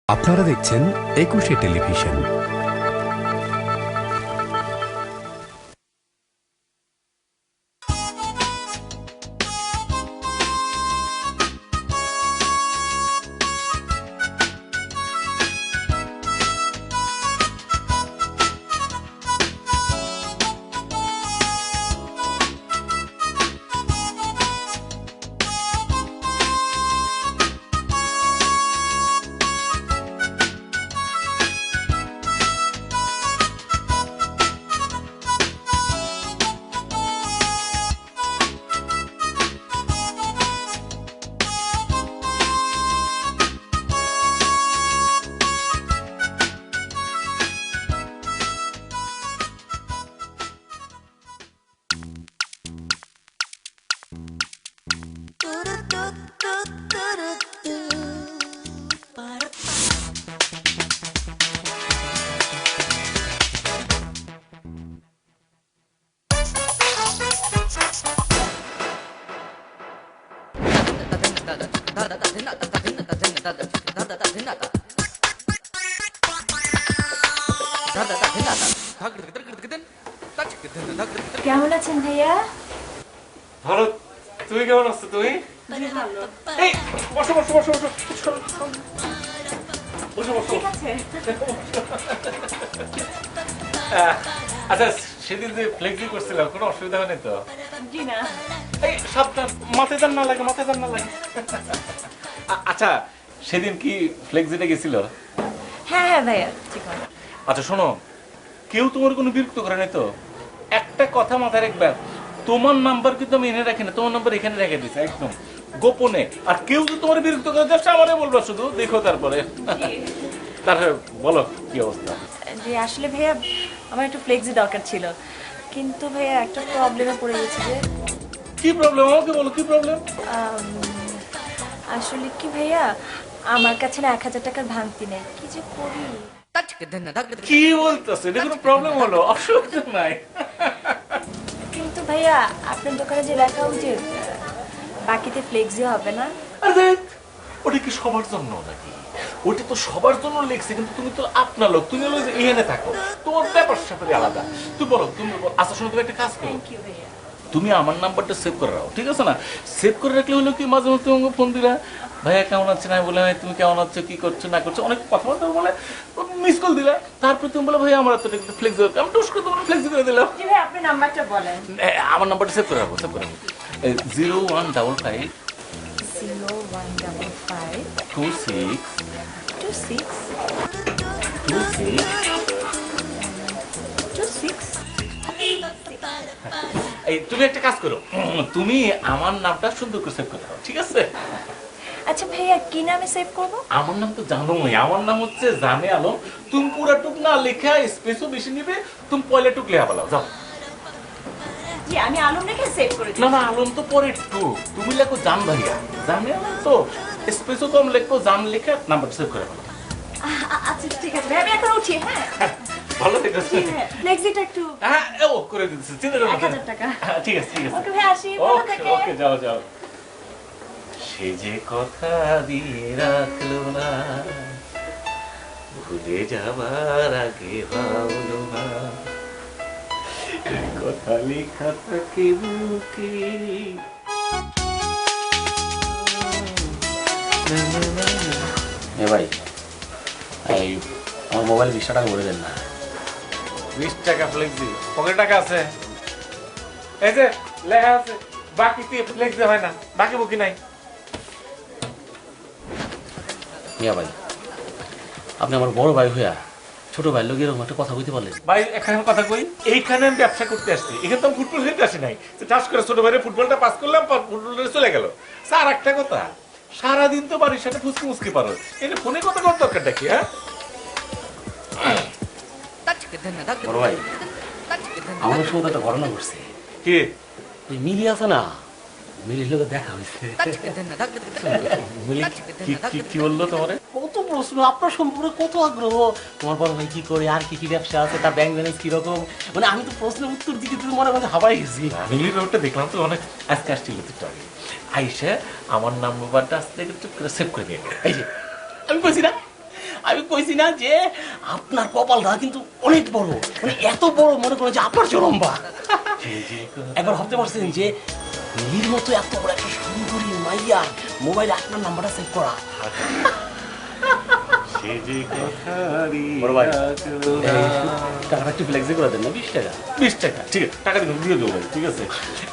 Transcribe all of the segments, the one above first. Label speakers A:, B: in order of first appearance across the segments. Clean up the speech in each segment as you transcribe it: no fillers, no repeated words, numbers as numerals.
A: আপনারা দেখছেন একুশে টেলিভিশন।
B: কেমন আছেন ভাইয়া?
C: ভালো। তুমি কেমন আছো? তুমি এই বসো বসো বসো বসো বসো বসো।
B: ঠিক আছে।
C: আচ্ছা, সেদিন যে ফ্লেক্সি করছিলাম কোনো অসুবিধা হয়নি তো?
B: জি না।
C: এই সাবধান, মাথায় যান না লাগে, মাথায় যান না লাগে। আচ্ছা, সেদিন কি ফ্লেক্সিটা গেছিল?
B: হ্যাঁ হ্যাঁ ভাইয়া ঠিক আছে।
C: আচ্ছা শোনো, কেউ তোমার কোনো বিরক্ত করে নাই তো? একটা কথা মাথায় রাখবে, তোমার নাম্বার কিন্তু আমি এনে রাখি না, তোমার নাম্বার এখানে রেখে দিছি একদম গোপনে। আর কেউ যদি তোমার বিরক্ত করে জাস্ট আমারে বলবা, শুধু দেখো তারপরে। তারপরে বলো কি অবস্থা?
B: জি আসলে ভাইয়া আমার একটু ফ্লেক্সি দরকার ছিল, কিন্তু ভাইয়া একটা প্রবলেমে পড়ে গেছি যে।
C: কি প্রবলেম আমাকে বলো, কি প্রবলেম?
B: আসলে কি ভাইয়া, আমার কাছে না 1000 টাকার ভাঙতি নেই, কি যে করি।
C: কি বলতেছে? এটা কোনো প্রবলেম হলো? অসুবিধা নাই।
B: কিন্তু ভাইয়া আপনার দোকানে যে লেখা যে বাকিতে ফ্লেক্সিও হবে না।
C: আরে ওটা কি সবার জন্য নাকি? ওটা তো সবার জন্য লিখছে, কিন্তু তুমি তো আপনার লোক, তুমি হলো যে এখানে থাকো, তোমার ব্যাপার সাথে আলাদা। তুই বলো, তুমি আচ্ছা শোনো, তুমি একটা কাজ করো,
B: থ্যাংক ইউ ভাইয়া।
C: তুমি আমার নাম্বারটা সেভ করে রাখো, ঠিক আছে না? সেভ করে রাখলে হলো কি, মাঝে মধ্যে তোমাকে ফোন দিলা, ভাইয়া কেমন আছেন, আমি বলে তুমি কেমন আছো, কি করছো না করছো, অনেক কথাবার্তা বলে মিস কল দিলা, তারপর তুমি বলে ভাইয়া আমার তো ফ্লেক্স দরকার, আমি টুস করে তোমার ফ্লেক্স করে দিলাম।
B: জি ভাই আপনি নাম্বারটা বলেন।
C: আমার নাম্বারটা সেভ করে রাখো, সেভ করে রাখো। 0155
B: 0155
C: 26
B: 26
C: 26
B: 26।
C: এই তুমি একটা কাজ করো, তুমি আমার নামটা সুন্দর করে সেভ করে দাও, ঠিক আছে?
B: আচ্ছা ভাইয়া কি নামে সেভ করব?
C: আমার নাম তো জানোই, আমার নাম হচ্ছে জানে আলম। তুমি পুরা টুক না লেখা, স্পেসও বেশি নিবে, তুমি পয়লা টুক লেখা বলো, যাও।
B: জি আমি আলম রেখে সেভ করে দিই।
C: না না, আলম তো পরে টুক, তুমি লেখো জান ভাইয়া, জানে আলম তো স্পেসও কম লেখো, জান লেখা নাম্বারটা সেভ করে বলো।
B: আচ্ছা ঠিক আছে ভাই, আমি এখন উঠি। হ্যাঁ
C: ভালো ঠিক আছে।
B: নেক্সট একটু।
C: হ্যাঁ ও করে দিতেছি, চিন্তা করো না।
B: 1000 টাকা।
C: ঠিক আছে ঠিক আছে।
B: ওকে ভাই আসি, ভালো
C: ওকে
B: থাকে।
C: ওকে, যাও যাও। সে যে কথা দিয়ে রাখলো না, ভুলে যাবার আগে ভাবলো না, কথা লেখা থাকে বুকে।
D: ভাই এই আমার মোবাইলে 20 টাকা ভরে দেন না।
C: 20 টাকা ফ্লেক্সি পকেটে টাকা আছে, এই যে লেখা আছে, বাকিতে ফ্লেক্সি হয় না, বাকি বুকি নাই।
D: মিয়া ভাই আপনি আমার বড় ভাই হইয়া ছোট ভাই লোক এরকম একটা কথা বলতে পারলেন?
C: ভাই এখানে কথা কই, এইখানে আমি ব্যবসা করতে আসছি, এখানে তো আমি ফুটবল খেলতে আসি নাই। চাষ করে ছোট ভাইয়ের ফুটবলটা পাস করলাম, ফুটবলটা চলে গেল। স্যার একটা কথা, সারাদিন তো বাড়ির সাথে ফুসকি মুসকি পারো, এটা ফোনে কথা করার দরকারটা কি? হ্যাঁ
D: বড় ভাই আমাদের সঙ্গে তো একটা ঘটনা ঘটছে।
C: কি?
D: ওই মিলি আছে না, মিলির লোক দেখা হয়েছে।
C: মিলি কি বললো তোমারে?
D: কত প্রশ্ন আপনার সম্পর্কে, কত আগ্রহ, তোমার বড় ভাই কি করে, আর কি কি ব্যবসা আছে, তার ব্যাংক ব্যালেন্স কিরকম, মানে আমি তো প্রশ্নের উত্তর দিতে দিতে মনে মনে হাবাই গেছি।
C: মিলির ব্যাপারটা দেখলাম তো অনেক, আজকে আসছিল তো আগে আইসা আমার নাম্বারটা আস্তে একটু করে সেভ করে নিয়ে গেল।
D: এই যে আমি বলছি না, কইছি না যে আপনার কপালটা কিন্তু অনেক বড়, মানে এত বড় মনে করেন যে আপনার চেয়ে লম্বা। একবার ভাবতে পারছেন যে নীর মতো এত বড় একটা সুন্দরী মাইয়া মোবাইলে আপনার নাম্বারটা সেভ করা। টাকাটা একটু ফ্লেক্সি করে দেন না, 20 টাকা।
C: 20 টাকা ঠিক আছে, টাকা দিয়ে দেবো ভাই, ঠিক আছে।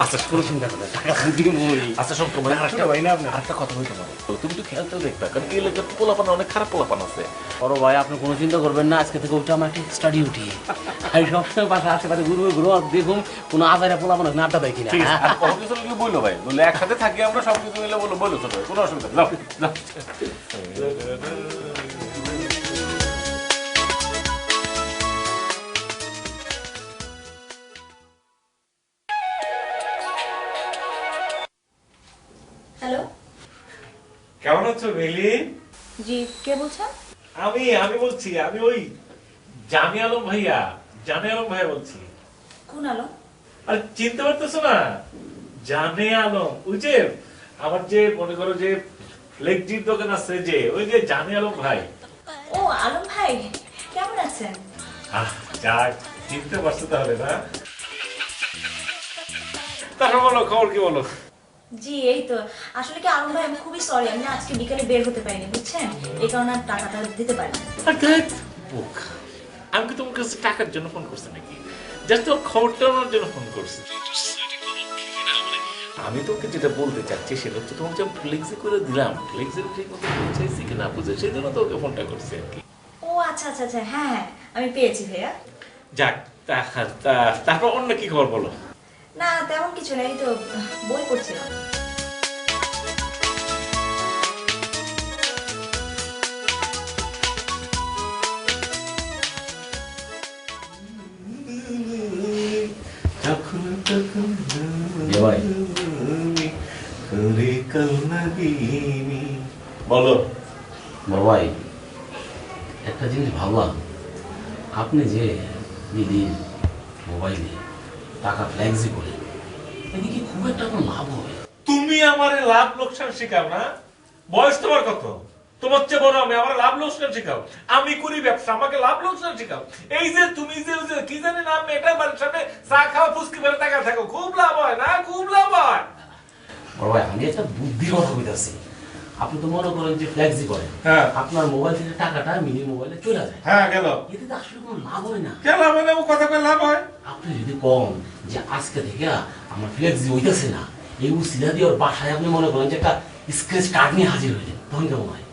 D: আচ্ছা কোনো চিন্তা করেন টাকা দিবই।
C: আচ্ছা সব তোমার আরেকটা কথা বলতে পারো, তুমি তো খেলতেও দেখবে, কারণ এই এলাকার পোলাপান অনেক খারাপ পোলাপান আছে।
D: বড় ভাই আপনি কোনো চিন্তা করবেন না, আজকে থেকে ওটা আমার একটা স্টাডি উঠি। আমি সবসময় বাসা আশেপাশে ঘুরবো দেখুন কোনো আজারে পোলাপান নাটটা দেখি না।
C: ঠিক আছে, আর কত কিছু কি বললো ভাই, বলে একসাথে থাকি আমরা, সব কিছু মিলে বলো বলো ছোট ভাই, কোনো অসুবিধা নেই, যাও
B: হ্যালো,
C: কেমন আছো মিলি?
B: জি কে বলছেন?
C: আমি বলছি, আমি ওই জামি আলম ভাইয়া বলছি।
B: কোন আলো?
C: আর চিনতে পারতেছো না? জানে আলম, ওই যে আমার যে মনে করো যে লেকজির দোকান আছে, যে ওই যে জানে আলম ভাই।
B: ও আলম ভাই, কেমন আছেন?
C: যাক, চিনতে পারছো তাহলে না? তারপর বলো, খবর কি বলো?
B: জি এই তো, আসলে কি আলম ভাই আমি খুবই সরি, আমি না আজকে বিকালে বের হতে পারিনি বুঝছেন, এই কারণে আর টাকাটা দিতে পারিনি।
C: আমি কি তোমার কাছে টাকার জন্য ফোন করছি নাকি? জাস্ট তোর খবরটা নেওয়ার জন্য ফোন করছি। আমি তোকে যেটা বলতে চাচ্ছি সেটা হচ্ছে, তোমাকে যে ফ্লেক্সি করে দিলাম, ফ্লেক্সির ঠিক মতো পৌঁছাইছি কিনা বুঝে, সেই জন্য তোকে ফোনটা করছি আর কি।
B: ও আচ্ছা আচ্ছা আচ্ছা, হ্যাঁ হ্যাঁ আমি পেয়েছি ভাইয়া।
C: যাক, তারপর অন্য কি খবর বলো?
B: না তেমন কিছু না, এই তো বই পড়ছিলাম।
C: বলো।
D: বড় ভাই একটা জিনিস ভাবলাম, আপনি যে দিদির মোবাইলে টাকা ফ্ল্যাক্সি করে, এদিকে খুব একটা কোনো লাভ হবে?
C: তুমি আমার লাভ লোকসান শেখাও না? বয়স তোমার কত? তোমার চেয়ে বড় আমি, আমার লাভ লোকসান শেখাও। আমি করি ব্যবসা, আমাকে লাভ লোকসান শেখাও। এই যে তুমি যে কি জানি নাম, এটা বাড়ির সামনে চা খাওয়া ফুসকি মেরে টাকা থাকো, খুব লাভ হয় না? খুব লাভ হয়।
D: বড় ভাই আমি একটা বুদ্ধির কথা বলতেছি, আপনি তো মনে করেন যে ফ্ল্যাক্সি করেন,
C: হ্যাঁ।
D: আপনার মোবাইল থেকে টাকাটা মিনি মোবাইলে চলে যায়,
C: হ্যাঁ গেল,
D: এতে তো আসলে কোনো লাভ হয় না।
C: কেন লাভ হয় না? ও কথা কয় লাভ হয়।
D: আপনি যদি কম যে আজকে থেকে আমার ফ্ল্যাক্সি হইতেছে না, এই উসিলা দিয়ে ওর বাসায় আপনি মনে করেন যে একটা স্ক্র্যাচ কার্ড নিয়ে হাজির হইলেন, তখন কেমন হয়?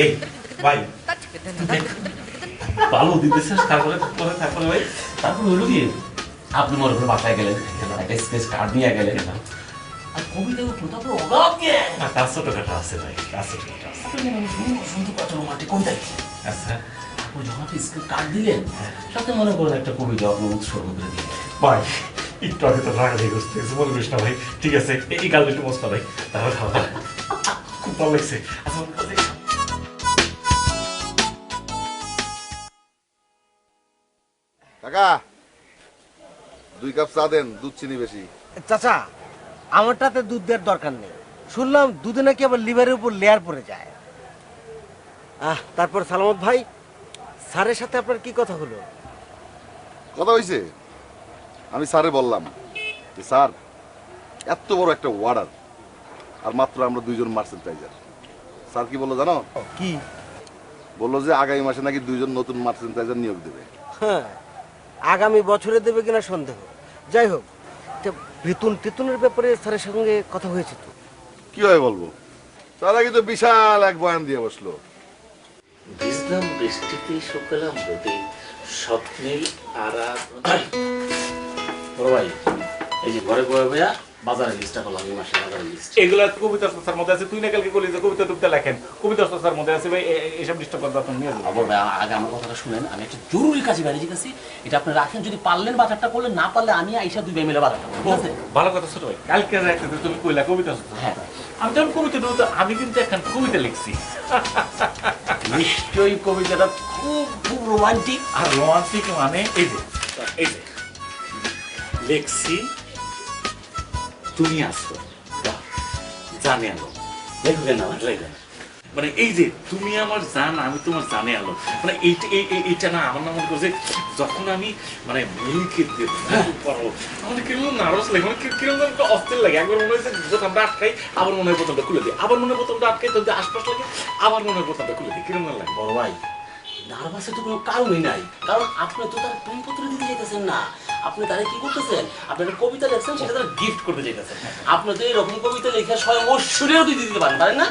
C: এই ভাই, ভালো দিতেছিস, তারপরে ভাই
D: তারপর হইল কি, আপনি মনে করেন বাসায় গেলেন, একটা স্ক্র্যাচ কার্ড নিয়ে গেলেন, আর কবিতা তারপর অভাব কে
C: তার ছোটখাটো আছে ভাই, তার ছোটখাটো আছে।
D: সুন্দর কথা রোমান্টিক কবিতা লিখছেন।
C: আচ্ছা
D: আপনি যখন আপনি স্ক্রিপ্ট কার্ড দিলেন, সাথে মনে করেন একটা কবিতা আপনি উৎসর্গ করে দিলেন।
C: ভাই, একটু আগে তো রাগারাগি করতে মনে করিস না ভাই, ঠিক আছে? এই গাল একটু মস্ত ভাই, তাহলে খুব ভালো লাগছে।
E: কাকা 2 কাপ চা দেন, দুধ চিনি বেশি।
F: চাচা আমারটাতে দুধ দেওয়ার দরকার নেই, শুনলাম দুধে নাকি আবার লিভারের উপর লেয়ার পড়ে যায়। তারপর সালামত ভাই, স্যারের সাথে আপনার কি কথা হলো?
E: কথা হয়েছে, আমি স্যারে বললাম যে স্যার এত বড় একটা ওয়ার্ডার, আর মাত্র আমরা 2 জন মার্চেন্টাইজার। স্যার কি বললো জানো?
F: কি
E: বললো যে আগামী মাসে নাকি 2 জন নতুন মার্চেন্টাইজার নিয়োগ দেবে।
F: হ্যাঁ, আগামী বছরে দেবে কিনা সন্দেহ। যাই হোক, বেতন টেতনের ব্যাপারে স্যারের সঙ্গে কথা হয়েছে তো?
E: কিভাবে বলবো, তার আগে তো বিশাল এক বয়ান দিয়ে বসলো।
G: ভিজলাম বৃষ্টিতে, শুকালাম রোদে, স্বপ্নের আরাধনা।
D: বড় ভাই এই যে ঘরে বয়ে বয়া বাজারের লিস্টটা করলাম, এই মাসের বাজারের লিস্ট।
C: এগুলা কবিতা সংস্থার মধ্যে আছে, তুই না কালকে বলি যে কবিতা টুবিতা লেখেন, কবিতা সংস্থার মধ্যে আছে ভাই, এইসব ডিস্টার্ব করতে আপনার নিয়ে যাবো।
D: বড় ভাই আগে আমার কথাটা শুনেন, আমি একটা জরুরি কাজে বাইরে গেছি, এটা আপনি রাখেন, যদি পারলেন বাজারটা করলেন, না পারলে আমি আইসা 2 ভাই মিলে বাজারটা করব, ঠিক আছে?
C: ভালো কথা ছোট ভাই, কালকে রাখতে তুমি কইলা কবিতা সংস্থা।
D: হ্যাঁ
C: আমি যখন কবিতা টবিতা, আমি কিন্তু এখন কবিতা লিখছি।
D: নিশ্চয়ই কবিতাটা খুব খুব রোমান্টিক।
C: আর রোমান্টিক মানে এই যে লেখছি, তুমি আসো, জানি আলো
D: লেখকেন না
C: লেখা। মানে এই যে তুমি আমার জান আমি তোমার জানে আলো মানে এইটা না আমার না মনে করছে যখন আমি মানে মিল্কে দেবো আমাদের কিরকম নার্ভাস লাগে মানে কিরকম একটা অস্থির লাগে একবার মনে হয়েছে বোতামটা আটকাই আবার মনে হয় বোতামটা খুলে দিই আবার মনে হয় বোতামটা আটকাই তো আশপাশ লাগে আবার মনে হয় বোতামটা খুলে দিই কিরকম লাগে
D: বড় ভাই নার্ভাসের তো কোনো কারণই নাই, কারণ আপনি তো তার প্রেমপত্র দিতে চাইতেছেন না, আপনি তারা কি করতেছেন, আপনি একটা কবিতা লিখছেন সেটা তারা গিফট করতে চাইতেছেন। আপনি তো এরকম কবিতা লিখে স্বয়ং ঐশ্বর্যও দিতে পারেন, পারেন না?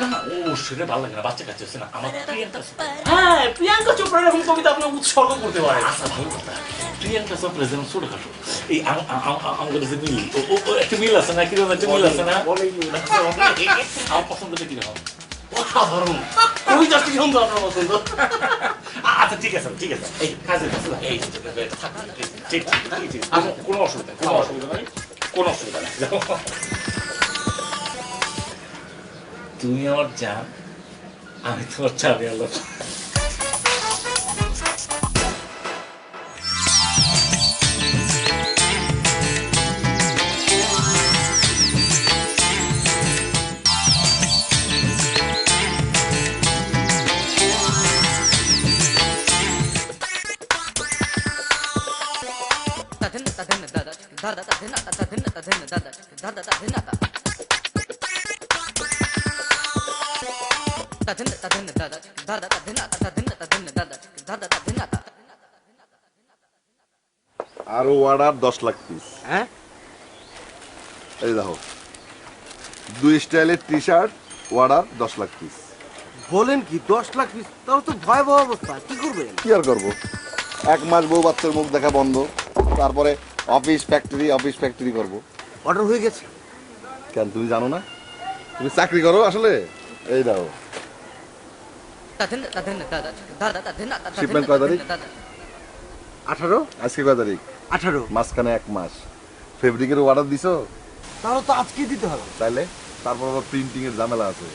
C: ঐশ্বর্য ভালো লাগে না, বাচ্চা কাছে হচ্ছে না আমার প্রিয়াঙ্কা
D: হ্যাঁ, প্রিয়াঙ্কা চোপড়ার এরকম কবিতা আপনি উৎসর্গ করতে পারেন।
C: আচ্ছা ভালো কথা প্রিয়াঙ্কা চোপড়া যেমন ছোটখাটো এই আমাদের যে মিল একটা মিল আছে না কিরকম একটা মিল আছে না আমার পছন্দটা কিরকম
D: অসাধারণ কবিতা কি সুন্দর আপনার পছন্দ।
C: আচ্ছা ঠিক আছে এই কাজে এই ঠিক আচ্ছা কোনো অসুবিধা নাই কোনো অসুবিধা নাই তুমি আমার জান আমি তোমার চাবি আলো
E: আরো অর্ডার 10 লাখ পিস।
F: হ্যাঁ
E: এই দেখো 2 স্টাইলের T shirt order 10 lakh piece.
F: বলেন কি 10 লাখ পিস? তাহলে তো ভয়াবহ অবস্থা, কি করবেন?
E: কি আর করবো, 1 মাস বউ বাচ্চার মুখ দেখা বন্ধ, তারপরে অফিস ফ্যাক্টরি করব।
F: অর্ডার হয়ে গেছে?
E: কেন তুমি জানো না? তুমি চাকরি করো আসলে? এই দাও শিপমেন্ট কয় তারিখ?
F: 18।
E: আজকে কয় তারিখ?
F: 18।
E: মাঝখানে 1 মাস ফেব্রিকের অর্ডার দিছো?
F: তাহলে তো আজকে দিতে হবে।
E: তাইলে তারপর আবার প্রিন্টিং এর ঝামেলা আছে।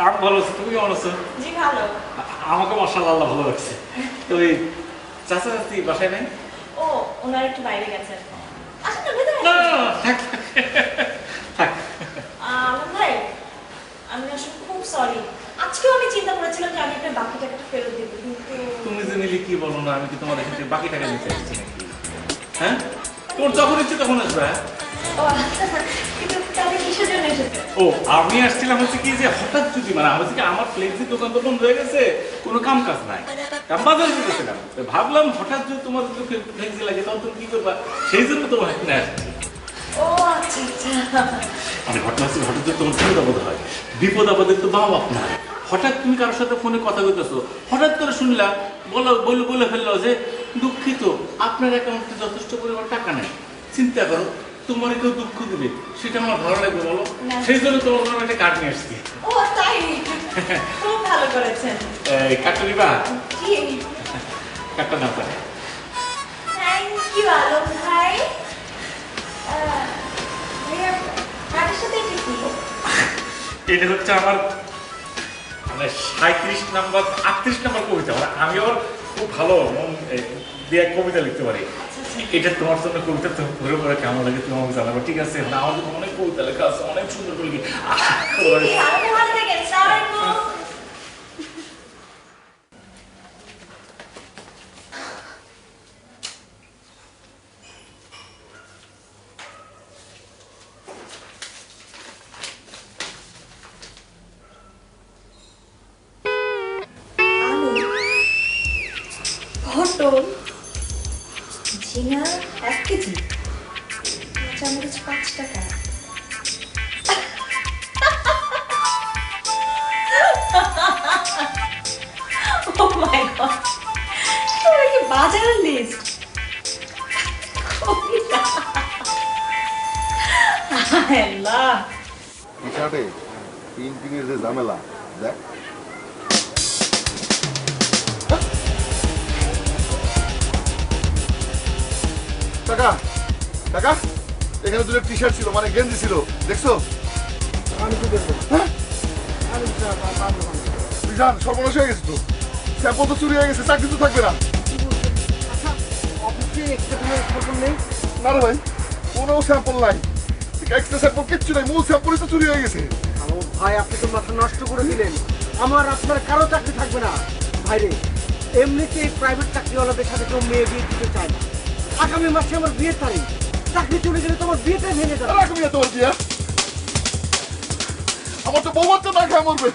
C: আমি ভালো আছি, তুমি কেমন আছো?
B: জি ভালো।
C: আমাকে মাশাআল্লাহ ভালো লাগছে। তো ওই চাচা চাচি বাসায় নাই?
B: ও ওনার একটু বাইরে গেছেন। আসুন না ভেতরে।
C: না থাক থাক।
B: আলম ভাই আমি আসলে খুব সরি, আজকেও আমি চিন্তা করেছিলাম যে আমি আপনার বাকি টাকাটা ফেরত দেব, কিন্তু
C: তুমি যে নিলে কি বলো না, আমি কি তোমার এখান থেকে বাকি টাকা নিতে আসছি নাকি? হ্যাঁ তোর যখন ইচ্ছে তখন আসবে।
B: ও আচ্ছা, কিন্তু তাহলে কিসের জন্য এসেছে?
C: ও আমি আসছিলাম হচ্ছে কি যে হঠাৎ যদি মানে আমার থেকে আমার ফ্লেক্সি দোকান তো বন্ধ হয়ে গেছে, কোনো কাম কাজ নাই, আমি বাজারে যেতেছিলাম, ভাবলাম হঠাৎ যদি তোমার ফ্লেক্সি লাগে তখন তুমি কি করবা, সেই জন্য তোমার এখানে আসছি।
B: ও আচ্ছা আচ্ছা।
C: মানে ঘটনা হচ্ছে হঠাৎ যদি তোমার বিপদ আপদ হয়, বিপদ আপদের তো মা বাপ নাই, হঠাৎ তুমি কারোর সাথে ফোনে কথা বলতেছো, হঠাৎ করে শুনলা বলে ফেললো যে দুঃখিত আপনার অ্যাকাউন্টে যথেষ্ট পরিমাণ টাকা নেই, চিন্তা করো তোমার কেউ দুঃখ দিবে সেটা আমার ভালো লাগবে বলো, সেই জন্য তোমার জন্য একটা কার্ড নিয়ে আসছি।
B: ও তাই, খুব ভালো করেছেন।
C: এই কার্ডটা নিবা?
B: জি
C: কার্ডটা নাও পারে।
B: থ্যাংক ইউ আলম ভাই। ভাইয়া কার্ডের সাথে এটা কি?
C: এটা হচ্ছে আমার মানে 37 নাম্বার 38 নাম্বার কবিতা, মানে আমি আবার খুব ভালো দিয়ে কবিতা লিখতে পারি। এটা তোমার জন্য কবিতা তো ঘুরে ঘুরে কেমন লাগে তুমি আমাকে জানাবো, ঠিক আছে? না আমার অনেক কবিতা লেখা আছে, অনেক সুন্দর করে লিখি।
B: ভালো থাকেন। আসসালামু আলাইকুম। পটল ঝিঙা 1 কেজি, চামচ 5 টাকা। Oh my god! বাজারের লিস্ট আল্লাহ
E: টি শার্টে প্রিন্টিং এর যে ঝামেলা দেখ। টাকা টাকা এখানে দুটো টি শার্ট ছিল, মানে গেঞ্জি ছিল, দেখছো? হ্যাঁ? বিশাল সর্বনাশ হয়ে গেছে তো, স্যাম্পল তো চুরি হয়ে গেছে, চাকরি তো থাকবে না। না রে ভাই, কোনো স্যাম্পল নাই, এক্সট্রা স্যাম্পল কিচ্ছু নাই, মূল স্যাম্পলই তো চুরি হয়ে গেছে।
F: ভাই আপনি তো মাথা নষ্ট করে দিলেন, আমার আপনার কারো চাকরি থাকবে না। ভাইরে এমনিতে প্রাইভেট চাকরিওয়ালাদের সাথে কেউ মেয়ে বিয়ে দিতে চায় না। আগামী মাসে আমার বিয়ের তারিখ, চাকরি চলে গেলে তোমার বিয়েটা ভেঙে যাবে।
E: রাখবি না তোমার বিয়া, আমার তো বউ বাচ্চা না খায় মরবে।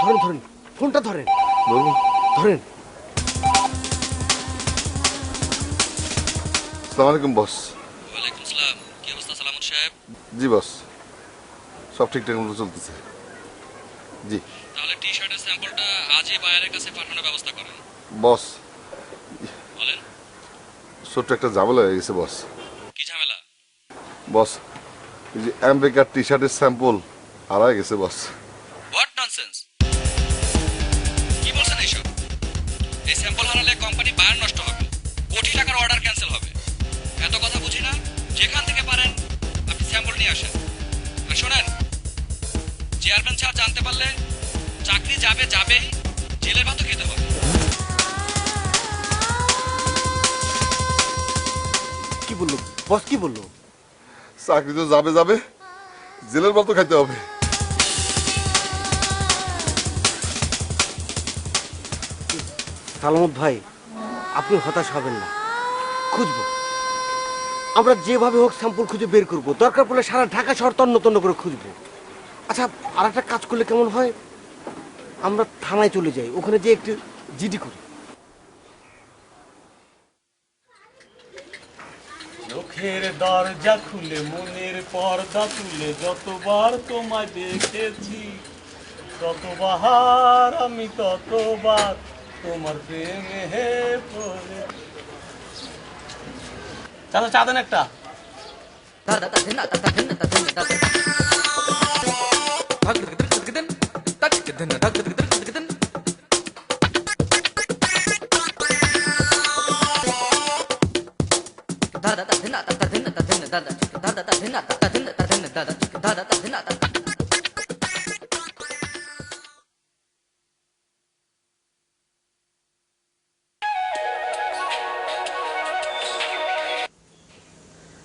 F: ধরেন ধরেন ফোনটা ধরেন,
E: ধরবো?
F: ধরেন।
E: আসসালামু আলাইকুম বস।
H: ওয়ালাইকুম আসসালাম। কি অবস্থা সালামত সাহেব?
E: জি বস, সব ঠিকঠাক মতো চলতেছে। জি
H: তাহলে টি শার্টের স্যাম্পলটা আজই বায়ারের কাছে পাঠানোর ব্যবস্থা করেন।
E: বস,
H: বলেন
E: ছোট্ট একটা ঝামেলা হয়ে গেছে বস।
H: কি ঝামেলা?
E: বস, এই যে অ্যাম্বেকার টি শার্টের স্যাম্পল হারায় গেছে বস।
H: What nonsense! কি বলছেন এইসব? এই স্যাম্পল হারালে কোম্পানি বায়ার নষ্ট হবে, কোটি টাকার অর্ডার ক্যান্সেল হবে। এত কথা বুঝি না, যেখান থেকে পারেন আপনি স্যাম্পল নিয়ে আসেন। আর শোনেন, চেয়ারম্যান স্যার জানতে পারলে চাকরি যাবে যাবেই, জেলের ভাতও খেতে হবে।
F: কি বললো বস, কি বললো?
E: চাকরি তো যাবে যাবে, জেলের ভাত তো খাইতে হবে।
F: সালামত ভাই, আপনি হতাশ হবেন না, খুঁজবো আমরা, যেভাবে হোক স্যাম্পল খুঁজে বের করবো, দরকার পড়লে সারা ঢাকা শহর তন্ন তন্ন করে খুঁজবো। আচ্ছা, আর একটা কাজ করলে কেমন হয়, আমরা থানায় চলে যাই, ওখানে যে একটু জিডি করি।
C: চোখের দরজা খুলে মনের পর্দা তুলে যতবার তোমায় দেখেছি, ততবার আমি ততবার তোমার প্রেমে পড়ে। চাচা চা দেন একটা।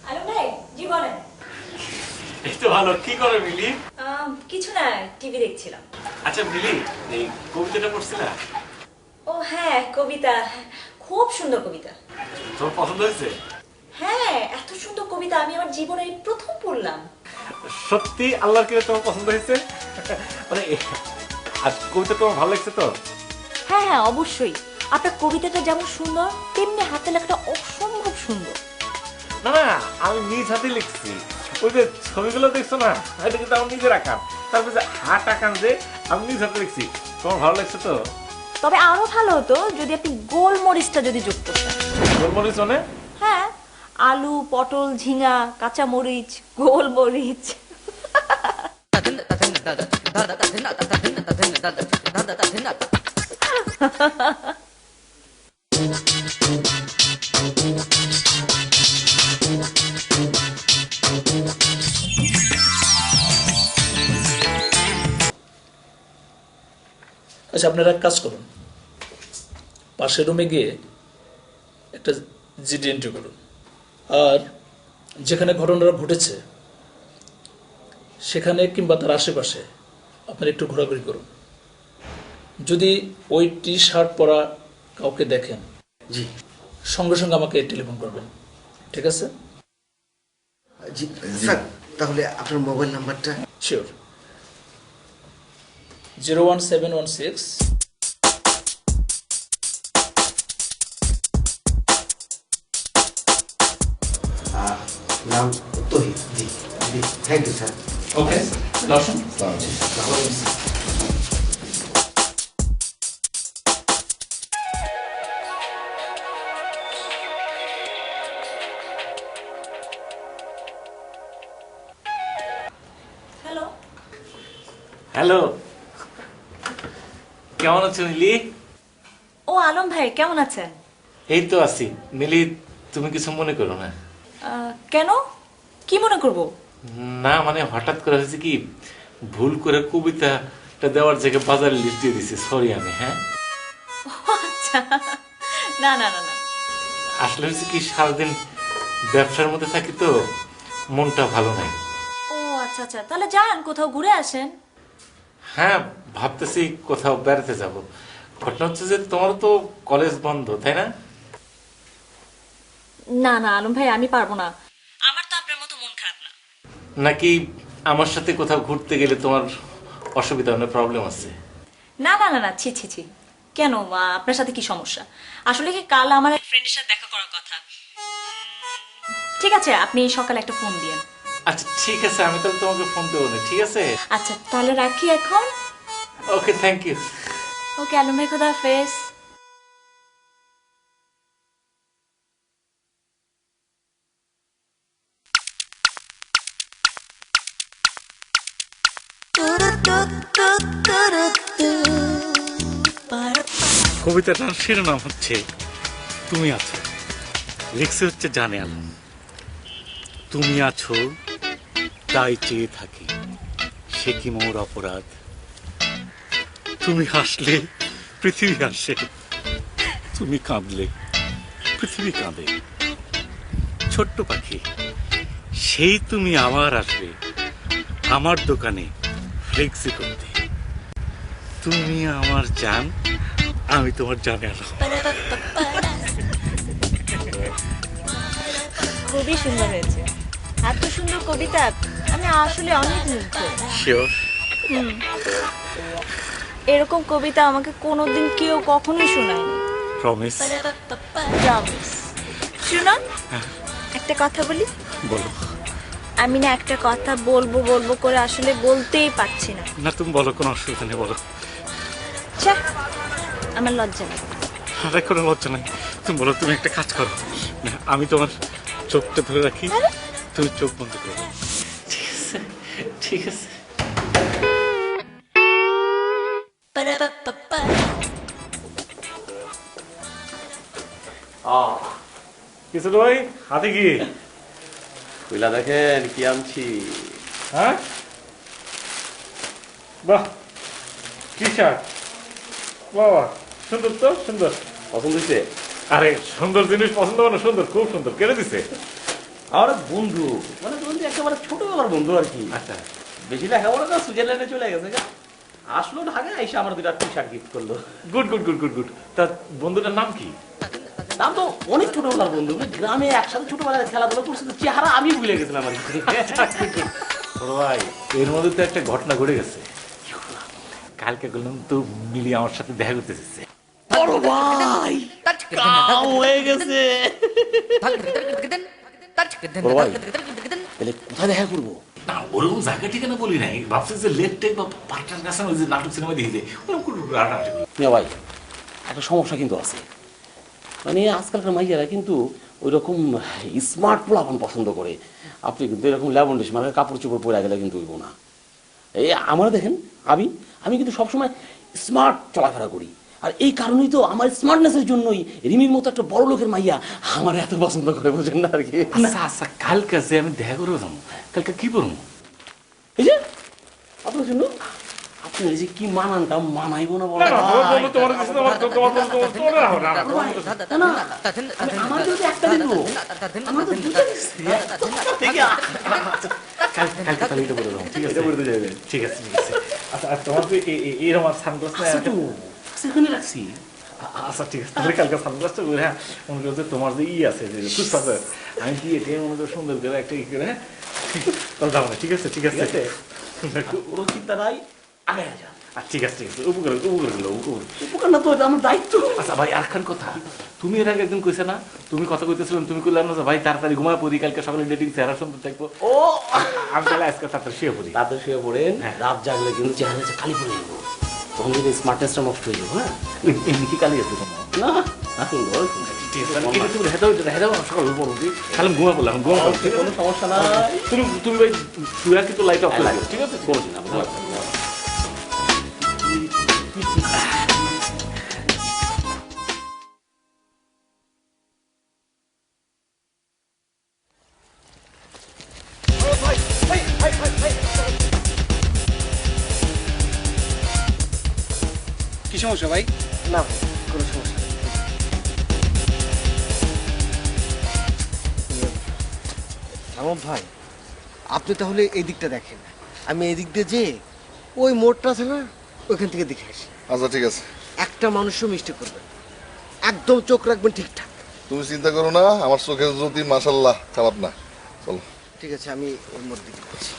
B: আলম ভাই, জি বলেন।
C: এই তো ভালো। কি করে মিলি?
B: কিছু না, টিভি দেখছিলাম।
C: আচ্ছা মিলি, এই কবিতাটা পড়ছিলা?
B: ও হ্যাঁ, কবিতা, খুব সুন্দর কবিতা।
C: তোর পছন্দ হয়েছে?
B: হ্যাঁ, এত সুন্দর কবিতা আমি আমার জীবনে এই প্রথম পড়লাম।
C: সত্যি আল্লাহর কিরে তোমার পছন্দ হয়েছে? মানে আজ কবিতা তোমার ভালো লাগছে তো?
B: হ্যাঁ হ্যাঁ, অবশ্যই। আপনার কবিতাটা যেমন সুন্দর, তেমনি হাতে লেখাটা অসম্ভব সুন্দর।
C: না না, আমি নিজ হাতে লিখছি। ওই যে ছবিগুলো দেখছো না, এটা কিন্তু আমার নিজের আঁকা। তারপরে যে হাট আঁকান যে আমি নিজ হাতে লিখছি। তোমার ভালো লাগছে তো?
B: তবে আরো ভালো হতো যদি আপনি গোলমরিচটা যদি যোগ করতেন।
C: গোলমরিচ মানে?
B: হ্যাঁ, আলু, পটল, ঝিঙা, কাঁচা মরিচ, গোলমরিচ।
I: আচ্ছা, আপনারা এক কাজ করুন, পাশের রুমে গিয়ে একটা জিডি এন্ট্রি করুন, আর যেখানে ঘটনাটা ঘটেছে সেখানে কিংবা তার আশেপাশে আপনারা একটু ঘোরাঘুরি করুন। যদি ওই টি শার্ট পরা কাউকে দেখেন,
D: জি
I: সঙ্গে সঙ্গে আমাকে টেলিফোন করবেন, ঠিক আছে?
F: জি স্যার, তাহলে আপনার মোবাইল নাম্বারটা?
I: শিওর, 01716
F: নাম তহিদ, জি জি, থ্যাংক ইউ স্যার।
I: ওকে দর্শন
B: হ্যালো।
G: হ্যালো, কেমন আছো মিলি?
B: ও আলম ভাই, কেমন আছেন?
G: এই তো আছি মিলি, তুমি কিছু মনে করো না।
B: কেন, কি মনে করব?
G: না মানে হঠাৎ করে হয়েছে কি, ভুল করে কবিতাটা দেওয়ার জায়গায় বাজারে লিস্ট দিয়ে দিছি, সরি আমি। হ্যাঁ
B: আচ্ছা, না না না না,
G: আসলে হচ্ছে কি, সারাদিন ব্যবসার মধ্যে থাকি তো মনটা ভালো নাই।
B: ও আচ্ছা আচ্ছা, তাহলে যান কোথাও ঘুরে আসেন।
G: হ্যাঁ ভাবতেছি কোথাও বেড়াতে যাব। ঘটনা হচ্ছে যে তোমার তো কলেজ বন্ধ, তাই না?
B: না না আলম ভাই, আমি পারবো না, আমার তো আপনার মতো মন খারাপ না।
G: নাকি আমার সাথে কোথাও ঘুরতে গেলে তোমার অসুবিধা হয়, প্রবলেম আছে?
B: না না না না, ছি ছি ছি, কেন, আপনার সাথে কি সমস্যা? আসলে কি, কাল আমার এক ফ্রেন্ডের সাথে দেখা করার কথা। ঠিক আছে, আপনি সকালে একটা ফোন দিয়েন।
G: আচ্ছা ঠিক আছে, আমি তাহলে তোমাকে ফোন দেবো না, ঠিক আছে?
B: আচ্ছা তাহলে রাখি এখন।
G: ওকে, থ্যাংক ইউ।
B: ওকে আলম ভাই, খোদা হাফেজ।
C: কবিতাটার শিরোনাম হচ্ছে তুমি আছো, লিখছে হচ্ছে জানে আলম। তুমি আছো তাই চেয়ে থাকি, সে কি মোর অপরাধ। তুমি হাসলে পৃথিবী হাসে, তুমি কাঁদলে পৃথিবী কাঁদে। ছোট্ট পাখি, সেই তুমি আবার আসবে আমার দোকানে ফ্লেক্সি করতে। তুমি আমার জান, আমি তোমার জানে আলম।
B: খুবই সুন্দর হয়েছে, এত সুন্দর কবিতা, আমি আসলে অনেক মুগ্ধ।
C: শিওর?
B: এরকম কবিতা আমাকে কোনোদিন কেউ কখনোই শোনায়নি।
C: প্রমিস?
B: প্রমিস। শুনুন, একটা কথা বলি।
C: বলো।
B: আমি না একটা কথা বলবো বলবো করে আসলে বলতেই পারছি না।
C: না তুমি বলো, কোনো অসুবিধা নেই, বলো।
B: ছ্যা, আমার লজ্জা লাগে।
C: আরে কোনো লজ্জা নাই, তুমি বলো। তুমি একটা কাজ করো, না, আমি তোমার চোখটা ধরে রাখি, তুমি চোখ বন্ধ করো।
G: ঠিক আছে ঠিক আছে।
C: কিছু ভাই, হাতে কি?
D: কইলা দেখেন কি আনছি।
C: হ্যাঁ, বাহ, কি শার্ট, বাবা সুন্দর তো, সুন্দর।
D: পছন্দ হয়েছে?
C: আরে সুন্দর জিনিস পছন্দ মানে সুন্দর, খুব সুন্দর। কেড়ে দিছে?
D: আমার এক বন্ধু, মানে বন্ধু একেবারে ছোটবেলার বন্ধু আর কি।
C: আচ্ছা,
D: বেশি লেখাপড়া না, সুইজারল্যান্ডে চলে গেছে গা। আসলো ঢাকায়, এসে আমার দুটা টি শার্ট গিফট করলো।
C: Good good good good good. তার বন্ধুটার নাম কি?
D: নাম তো অনেক ছোটবেলার বন্ধু, গ্রামে একসাথে ছোটবেলায় খেলাধুলা করছে, চেহারা আমি ভুলে গেছিলাম আর কি।
C: বড় ভাই, এর মধ্যে তো একটা ঘটনা ঘটে গেছে। কালকে বললাম তো মিলি আমার সাথে দেখা করতে এসেছে।
D: বড় ভাই, কাম হয়ে গেছে। বড় ভাই, তাহলে কোথায় দেখা করবো?
C: না ওরকম জায়গা ঠিকানা বলি নাই, ভাবছি যে লেট টেক বা পার্টনার কাছে ওই যে নাটক সিনেমা দিয়ে দেয়, ওরকম কোনো রাটারাটি করি।
D: না ভাই, একটা সমস্যা কিন্তু আছে। মানে আজকালকার মাইয়ারা কিন্তু ওই রকম স্মার্ট পোলাপন পছন্দ করে। আপনি কিন্তু এরকম ল্যাবন্ডিস মানে কাপড় চোপড় পরে গেলে কিন্তু হইব না। এই আমার দেখেন, আমি কিন্তু সবসময় স্মার্ট চলাফেরা করি। আর এই কারণেই তো আমার স্মার্টনেসের জন্যই রিমির মতো একটা বড় লোকের মাইয়া আমার এত পছন্দ করে, বুঝেন না আর কি।
C: আচ্ছা আচ্ছা, কালকে যে আমি দেখা করে যাবো, কালকে কি করবো?
D: এই যে আপনার জন্য আপনার যে কি মানানটা মানাইব না বলো। আমার যদি একটা দিল, আমার তো দুটো দিচ্ছে।
C: কালকে তাহলে এটা করে দেবো, ঠিক আছে? ঠিক আছে ঠিক আছে। আচ্ছা আর তোমার তো এরকম সানগ্লাস না?
D: সেখানে রাখছি।
C: আচ্ছা ঠিক আছে, তাহলে কালকে সানগ্লাসটা করে, হ্যাঁ মনে করছে তোমার যে আছে যে ফুসফাস, আমি কি এটা মনে করো সুন্দর করে একটা ই করে, হ্যাঁ তাহলে যাবো না। ঠিক আছে ঠিক আছে,
D: কোনো চিন্তা নাই। আগে যা।
C: ঠিক আছে উপকার গেলো
D: উপকার না তো, এটা আমার দায়িত্ব।
C: আচ্ছা ভাই আরেকখান কথা, তুমি এর আগে একদিন কইছে না, তুমি কথা কইতেছিলেন, তুমি কইলে না যে ভাই তাড়াতাড়ি ঘুমায় পড়ি, কালকে সকালে ডেটিং চেহারা সুন্দর থাকবো।
D: ও
C: আমি তাহলে আজকে তাড়াতাড়ি শুয়ে পড়ি।
D: রাতে শুয়ে পড়েন,
C: হ্যাঁ।
D: রাত জাগলে কিন্তু চেহারা খালি পড়ে যাবো, তখন কিন্তু স্মার্টনেসটা নষ্ট হয়ে যাবো। হ্যাঁ
C: এমনি কি কালি আছে তোমার?
D: না সুন্দর
C: ঠিক আছে কিন্তু তুমি রেখে দাও সকালে পড়বি, তাহলে ঘুমা পড়লাম ঘুমা পড়ছি,
D: কোনো সমস্যা নাই।
C: তুমি ভাই শুয়ে কিন্তু লাইট অফ করে দিও, ঠিক আছে?
D: কোনো দিন না
F: কি সমস্যা ভাই? না ভাই, কোনো সমস্যা নেই। সামন ভাই, আপনি তাহলে এই দিকটা দেখেন, আমি এই দিক দিয়ে যে ওই মোড়টা আছে না, ওইখান থেকে দেখে আসি।
E: আচ্ছা ঠিক আছে,
F: একটা মানুষও মিষ্টি করবেন, একদম চোখ রাখবেন ঠিকঠাক।
E: তুমি চিন্তা করো না, আমার চোখের জ্যোতি মাশাল্লাহ খারাপ না। চলো।
F: ঠিক আছে, আমি ওর মোড় দিকে যাচ্ছি।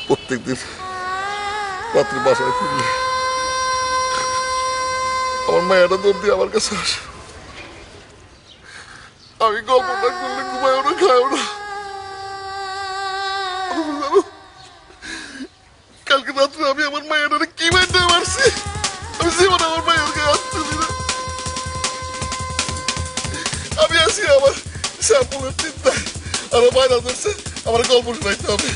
E: প্রত্যেকদিন রাত্রি বাসায় ফিরলে আমার মায়েরা দৌড় দিয়ে আমার কাছে আসে, আমি গল্প না করলে ঘুমায়ও না, খায়ও না। কালকে রাত্রে আমি আমার মায়েরা কি মাইন্ডে মারছি, আমি জীবনে আমার মায়ের গায়ে আসতেছি না। আমি আছি আমার স্যাম্পলের চিন্তায়, আর মায়েরা ধরছে আমার গল্প শোনাইতে হবে।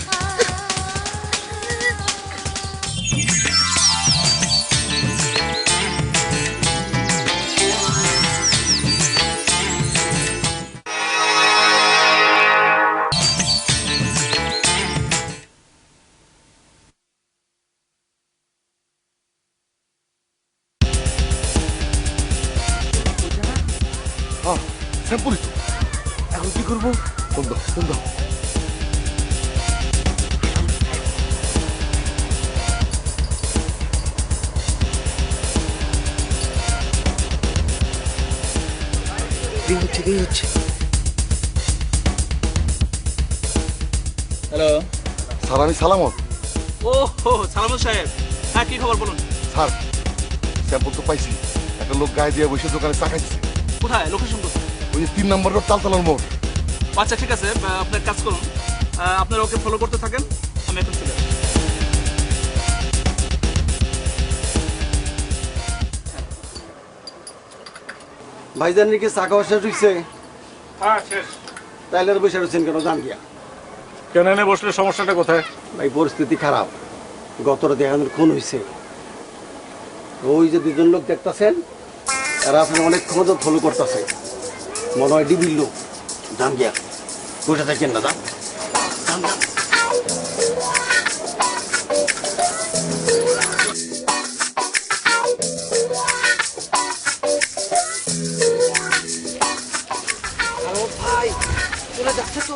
E: স্যাম্পলই তো,
F: এখন কি করবো?
E: ফোন দাও, ফোন দাও।
F: এই হচ্ছে।
I: হ্যালো।
E: স্যার আমি সালামত।
I: ও সালামত সাহেব, হ্যাঁ কি খবর বলুন।
E: স্যার স্যাম্পল তো পাইছি, একটা লোক গায়ে দিয়ে বসে দোকানে চাকাইছে।
I: কোথায় লোকেশন কোথায়?
E: ওই যে 3 নম্বর রোড তালতলার মোড়।
I: আচ্ছা ঠিক আছে, আপনার কাজ করুন, আপনারা ওকে ফলো করতে থাকেন, আমি এখন চলে আসছি।
F: ভাইজান কি চা খাওয়া শেষ হইছে?
C: হ্যাঁ শেষ।
F: তাইলে আর বসে রয়েছেন কেন, জান গিয়া?
C: কেন এনে বসলে সমস্যাটা কোথায়?
F: ভাই পরিস্থিতি খারাপ, গত রাতে এখানে খুন হয়েছে। ওই যে দুজন লোক দেখতেছেন, এরা আপনি অনেক ক্ষমতা ফলো করতেছে, মনে হয় ডিবির লোক। জান গিয়া, বসে থাকেন না, যান। ভাই চলে যাচ্ছে তো।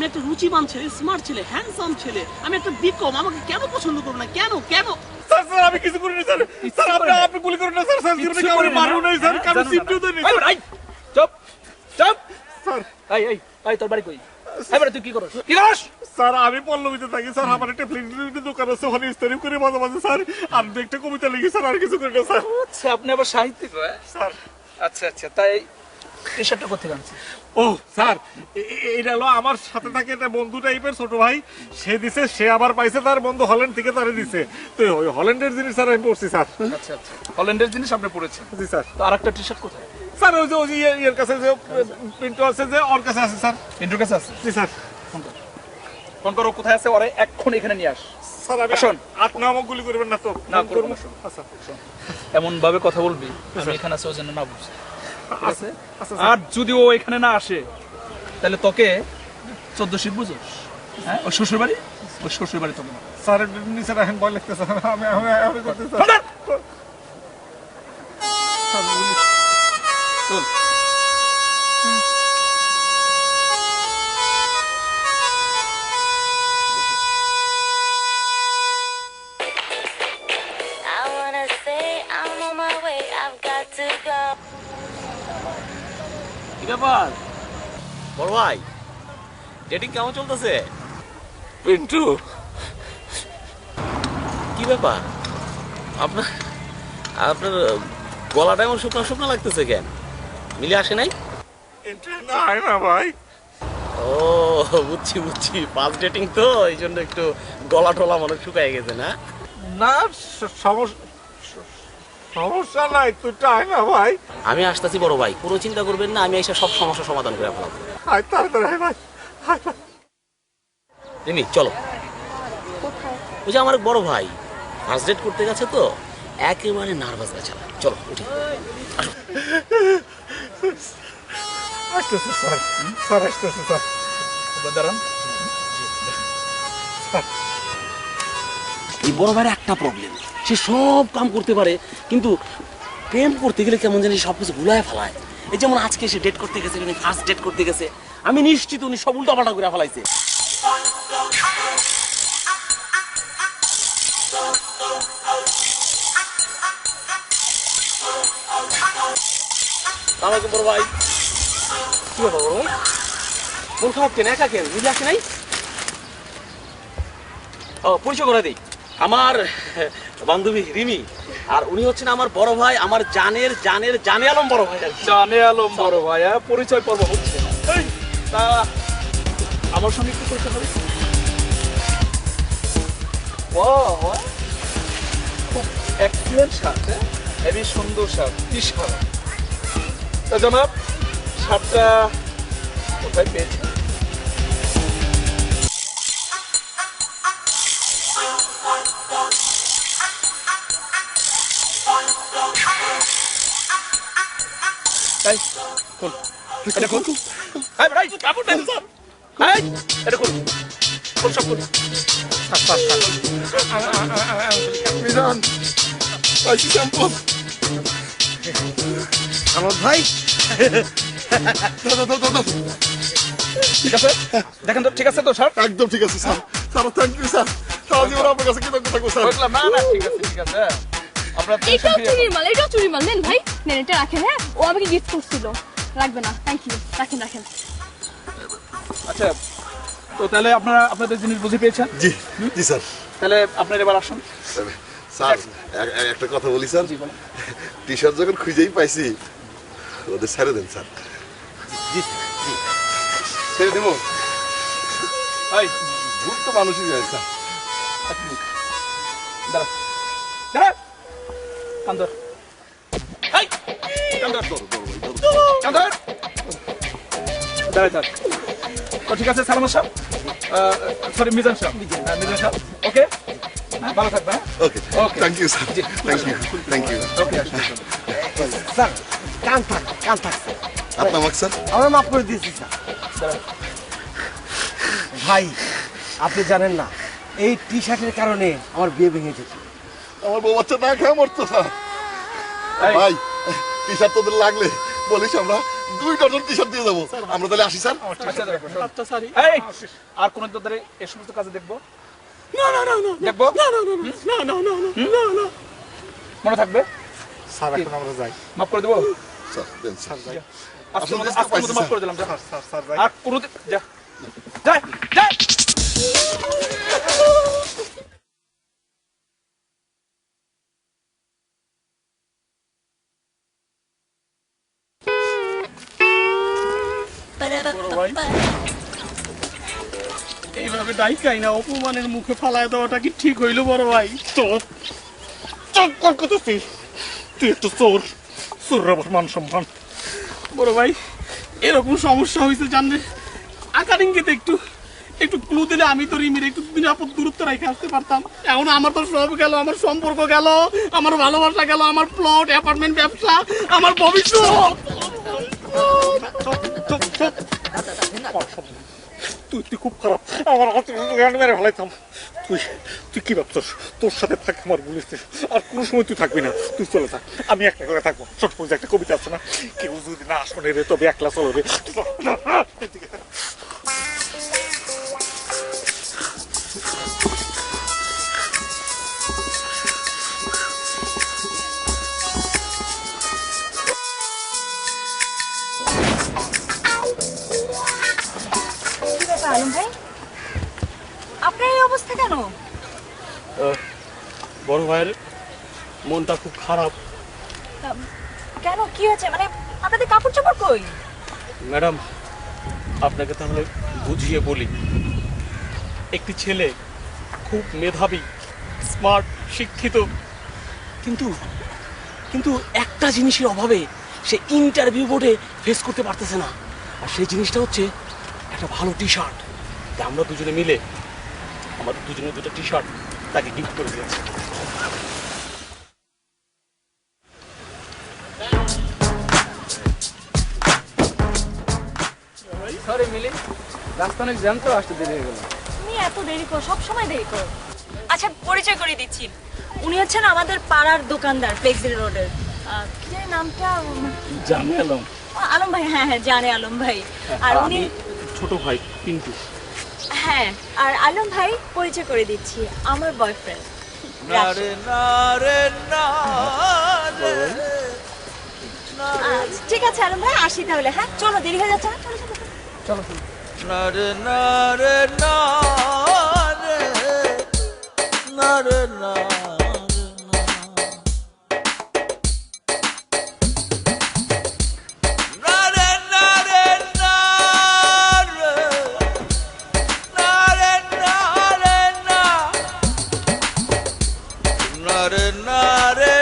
D: আমি একটা রুচিমান ছেলে, স্মার্ট ছেলে, হ্যান্ডসাম ছেলে, আমি একটা বিকম, আমাকে কেন পছন্দ করবে না? কেন কেন?
C: স্যার স্যার আমি কিছু করিনি স্যার। স্যার আপনি গুলি করেন না স্যার। স্যার জীবনে কাউকে মারু নাই স্যার, কারো সিমটিও দেয়নি।
I: চুপ চুপ স্যার। এই তোর বাড়ি কই? এবারে তুই কি করছ? কি করছ?
C: স্যার আমি পল্লবীতে থাকি স্যার, আমার একটা ফ্লিপকার্টের দোকান আছে, ওখানে ইস্তারি করে মাঝে মাঝে স্যার আমি একটা কবিতা লিখি স্যার, আর কিছু করি না স্যার।
I: আচ্ছা আপনি আবার সাহিত্যিক
C: স্যার
I: আচ্ছা আচ্ছা তাই টি শার্টটা কোথায় আনছিস?
C: ও স্যার এটা হলো আমার সাথে থাকে একটা বন্ধু টাইপের ছোট ভাই, সে দিছে, সে আবার পাইছে তার বন্ধু হল্যান্ড থেকে তারে দিছে, তো ওই হল্যান্ডের জিনিস স্যার আমি পড়ছি স্যার।
I: আচ্ছা আচ্ছা হল্যান্ডের জিনিস আপনি পড়েছেন?
C: জি স্যার।
I: তো আরেকটা টি শার্ট কোথায়?
C: স্যার ওই যে এর কাছে যে প্রিন্ট আছে যে ওর কাছে আছে স্যার।
I: ইন্টুর কাছে আছে?
C: জি স্যার।
I: ফোন করো, কোথায় আছে ওরে এখন এখানে নিয়ে আস।
C: স্যার আমি
I: শোন,
C: আপনি আমাকে গুলি করবেন না তো?
I: না করব না।
C: আচ্ছা
I: এমন ভাবে কথা বলবি আমি এখানে আছে ও যেন না বুঝে, ঠিক আছে?
C: আচ্ছা
I: আর যদি ও এখানে না আসে তাহলে তোকে 14 শীত বুঝোস, হ্যাঁ? ও শ্বশুর বাড়ি, ও শ্বশুর বাড়ি তোকে না।
C: স্যার নিচে রাখেন, ভয় লাগতেছে, আমি আমি আমি করতে স্যার।
I: চল।
J: I wanna say I'm on my way, I've got to go.
D: কি ব্যাপার বড় ভাই, ডেটিং কেমন চলতেছে?
G: পিন্টু
D: কি ব্যাপার আপনার আপনার গলাটা এমন শুকনো শুকনো লাগতেছে কেন? মিলে আসে নাই?
C: নাই না ভাই।
D: ও বুঝছি বুঝছি, ফার্স্ট ডেটিং তো এই জন্য একটু গলা টলা মনে শুকায় গেছে না?
C: না সমস্যা নাই, তুই টাই না ভাই।
D: আমি আসতেছি বড় ভাই, কোনো চিন্তা করবেন না, আমি এসে সব সমস্যা সমাধান করে ফেলাবো।
C: আয় তাড়াতাড়ি ভাই।
D: রিমি চলো। ওই যে আমার বড় ভাই ফার্স্ট ডেট করতে গেছে তো একেবারে নার্ভাস গেছে, চলো উঠি।
C: আসতেছে স্যার, স্যার আসতেছে স্যার।
I: দাঁড়ান।
D: এই বড় ভাইয়ের একটা প্রবলেম, সে সব কাম করতে পারে কিন্তু প্রেম করতে গেলে কেমন জানি সবকিছু ভুলায় ফেলায়। এই যেমন আজকে সে ডেট করতে গেছে, ফার্স্ট ডেট করতে গেছে, আমি নিশ্চিত উনি সব উল্টাপাল্টা করে ফেলাইছে। আমাকে বড় ভাই কি ব্যাপার বড় ভাই, মন খারাপ কেন, একা কেন, বুঝে আসে নাই? ও পরিচয় করে দিই, আমার বান্ধবী রিমি, আর উনি হচ্ছেন আমার বড় ভাই, আমার জানের জানের জানে আলম বড় ভাই।
I: জানে আলম বড় ভাই, পরিচয় পর্ব হচ্ছে। এই তা আমার সঙ্গে একটু পরিচয় হবে? ওয়াও খুব এক্সিলেন্ট শার্ট, হেভি সুন্দর শার্ট, টি শার্ট। তা জনাব শার্টটা কোথায় পেয়েছেন? এই কোন এটা কোন? এই ভাই কাপড় দেন স্যার। এই এটা কোন? কোন সব কোন?
C: মিজান আইসি শ্যাম্পু।
F: আমার ভাই
I: ঠিক আছে দেখেন তো, ঠিক আছে তো শার্ট?
C: একদম ঠিক আছে sir. Sir thank you sir, সারা জীবন আপনার কাছে কৃতজ্ঞ থাকবো স্যার।
I: বুঝলাম, না না ঠিক আছে ঠিক আছে। আপনার
K: এটাও চুরির মাল, এটাও চুরির মাল। নেন ভাই, নেন, এটা রাখেন। হ্যাঁ, ও আমাকে গিফট করছিল। লাগবে না, থ্যাংক ইউ। রাখেন রাখেন।
I: আচ্ছা তো তাহলে আপনারা আপনাদের জিনিস বুঝে পেয়েছেন?
E: জি জি স্যার।
I: তাহলে আপনারা এবার আসুন।
E: স্যার একটা কথা বলি স্যার, টি শার্ট যখন খুঁজেই পাইছি ওদের ছেড়ে দেন স্যার।
I: ছেড়ে দেবো? এই
E: ভুল তো মানুষই যায় স্যার।
I: দাঁড়া দাঁড়া, কান্দর এই কান্দর কান্দর দাঁড়াই থাক। তো ঠিক আছে সালাম সাহেব, সরি মিজান সাহেব, মিজান সাহেব ওকে, ভালো থাকবেন।
E: Okay okay, thank you sir, thank you thank you.
I: Okay
F: sir কান থাক, কান থাকছে।
E: আপনার মাক স্যার
F: আমরা মাফ করে দিয়েছি স্যার। ভাই আপনি জানেন না, এই টি শার্টের কারণে আমার বিয়ে ভেঙে গেছে।
E: আমার বউ বাচ্চা না খেয়ে মরতো স্যার। ভাই টি শার্ট তোদের লাগলে বলিস, আমরা 2 ডজন টি-শার্ট দিয়ে যাবো। আমরা তাহলে আসি স্যার।
I: আচ্ছা স্যার
L: এই আর কোন ধরে এই সমস্ত কাজে দেখবো
I: না না না না
L: দেখবো
I: না না না না না না না না
L: মনে থাকবে
I: স্যার এখন আমরা যাই
L: মাফ করে দেবো
E: স্যার দেন স্যার।
L: আজকের মতো মাফ করে দিলাম যা আর কোনো যা যা যা
I: এইভাবে ডাইকাই না অপমানের মুখে ফালায় দেওয়াটা কি ঠিক হইল বড় ভাই? তোর চক্কর করতেছিস তুই একটু চোর চোর আবার মান সম্মান। বড় ভাই এরকম সমস্যা হয়েছে জানলে আকারিঙ্গিতে একটু একটু ক্লু দিলে আমি তো রিমির একটু নিরাপদ দূরত্ব রেখে আসতে পারতাম। এখন আমার তো সব গেল, আমার সম্পর্ক গেল, আমার ভালোবাসা গেল, আমার প্লট অ্যাপার্টমেন্ট ব্যবসা, আমার ভবিষ্যৎ। তুই খুব খারাপ, আমার মেরে ফেলাইতাম। তুই কি ভাবছস তোর সাথে থাক আমার বলিস আর কোনো সময় তুই থাকবি না, তুই চলে থাক, আমি একটা করে থাকবো। ছোট একটা কবিতা আছে না, কেউ যদি না শোনে রে তবে একলা চলবে।
B: আলম ভাই আপনার এই অবস্থা কেন?
I: বড় ভাইয়ের মনটা খুব খারাপ।
B: কেন কি হয়েছে? মানে আপনাদের কাপড় চোপড় কই?
I: ম্যাডাম আপনাকে তাহলে বুঝিয়ে বলি, একটি ছেলে খুব মেধাবী, স্মার্ট, শিক্ষিত, কিন্তু কিন্তু একটা জিনিসের অভাবে সে ইন্টারভিউ বোর্ডে ফেস করতে পারতেছে না। আর সেই জিনিসটা হচ্ছে একটা ভালো টি শার্ট। আমরা দুজনে মিলে আমাদের দুজনের দুটো টি শার্ট তাকে গিফট করে দিয়েছি।
L: সরি মিলি, রাস্তা অনেক জ্যাম তো, আসতে দেরি হয়ে গেল।
B: তুমি এত দেরি করো, সব সময় দেরি করো। আচ্ছা পরিচয় করে দিচ্ছি, উনি হচ্ছেন আমাদের পাড়ার দোকানদার ফ্লেক্সি রোডের। কি জানি নামটা?
I: জানে আলম।
B: আলম ভাই, হ্যাঁ হ্যাঁ জানে আলম ভাই। আর উনি
I: ছোট ভাই পিন্টু।
B: হ্যাঁ, আর আলম ভাই পরিচয় করে দিচ্ছি, আমার বয়ফ্রেন্ড। ঠিক আছে আলম ভাই, আসি তাহলে। হ্যাঁ চলো, দেরি হয়ে যাচ্ছে না, চলো চলো
L: চলো
M: না রে না রে না রে না রে না na re